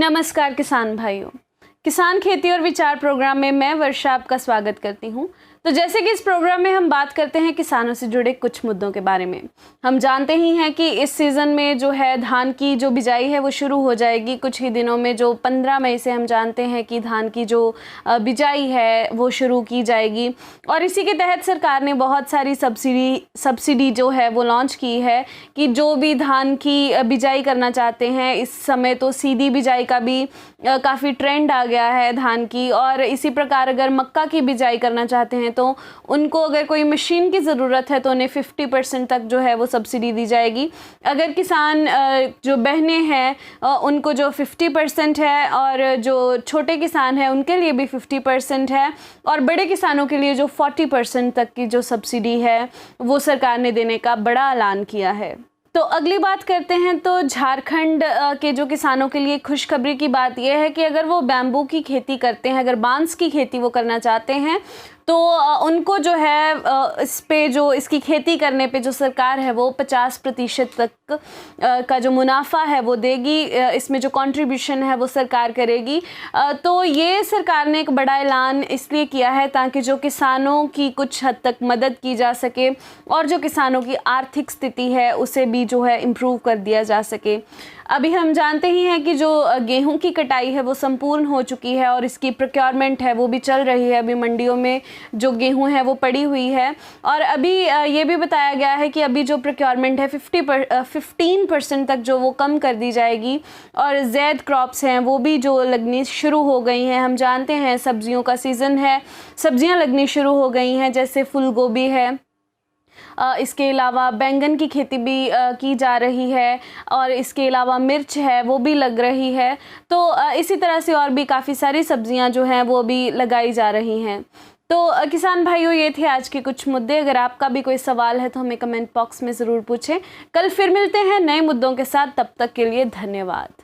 नमस्कार किसान भाइयों, किसान खेती और विचार प्रोग्राम में मैं वर्षा आपका स्वागत करती हूं। तो जैसे कि इस प्रोग्राम में हम बात करते हैं किसानों से जुड़े कुछ मुद्दों के बारे में। हम जानते ही हैं कि इस सीज़न में जो है धान की जो बिजाई है वो शुरू हो जाएगी कुछ ही दिनों में। जो 15 मई से हम जानते हैं कि धान की जो बिजाई है वो शुरू की जाएगी और इसी के तहत सरकार ने बहुत सारी सब्सिडी जो है वो लॉन्च की है कि जो भी धान की बिजाई करना चाहते हैं, इस समय तो सीधी बिजाई का भी काफ़ी ट्रेंड आ गया है धान की। और इसी प्रकार अगर मक्का की बिजाई करना चाहते हैं तो उनको अगर कोई मशीन की ज़रूरत है तो उन्हें 50% तक जो है वो सब्सिडी दी जाएगी। अगर किसान जो बहनें हैं उनको जो 50% है और जो छोटे किसान हैं उनके लिए भी 50% है और बड़े किसानों के लिए जो 40% तक की जो सब्सिडी है वो सरकार ने देने का बड़ा ऐलान किया है। तो अगली बात करते हैं तो झारखंड के जो किसानों के लिए खुशखबरी की बात यह है कि अगर वो बैम्बू की खेती करते हैं, अगर बांस की खेती वो करना चाहते हैं तो उनको जो है इस पे जो इसकी खेती करने पे जो सरकार है वो 50% तक का जो मुनाफा है वो देगी। इसमें जो कंट्रीब्यूशन है वो सरकार करेगी। तो ये सरकार ने एक बड़ा ऐलान इसलिए किया है ताकि जो किसानों की कुछ हद तक मदद की जा सके और जो किसानों की आर्थिक स्थिति है उसे भी जो है इम्प्रूव कर दिया जा सके। अभी हम जानते ही हैं कि जो गेहूं की कटाई है वो संपूर्ण हो चुकी है और इसकी प्रोक्योरमेंट है वो भी चल रही है। अभी मंडियों में जो गेहूं है वो पड़ी हुई है और अभी ये भी बताया गया है कि अभी जो प्रोक्योरमेंट है 15% तक जो वो कम कर दी जाएगी और ज़ैद क्रॉप्स हैं वो भी जो लगनी शुरू हो गई हैं। हम जानते हैं सब्जियों का सीज़न है, सब्जियां लगनी शुरू हो गई हैं, जैसे फूल गोभी है, इसके अलावा बैंगन की खेती भी की जा रही है और इसके अलावा मिर्च है वो भी लग रही है। तो इसी तरह से और भी काफ़ी सारी सब्जियां जो हैं वो भी लगाई जा रही हैं। तो किसान भाइयों, ये थे आज के कुछ मुद्दे। अगर आपका भी कोई सवाल है तो हमें कमेंट बॉक्स में ज़रूर पूछें। कल फिर मिलते हैं नए मुद्दों के साथ, तब तक के लिए धन्यवाद।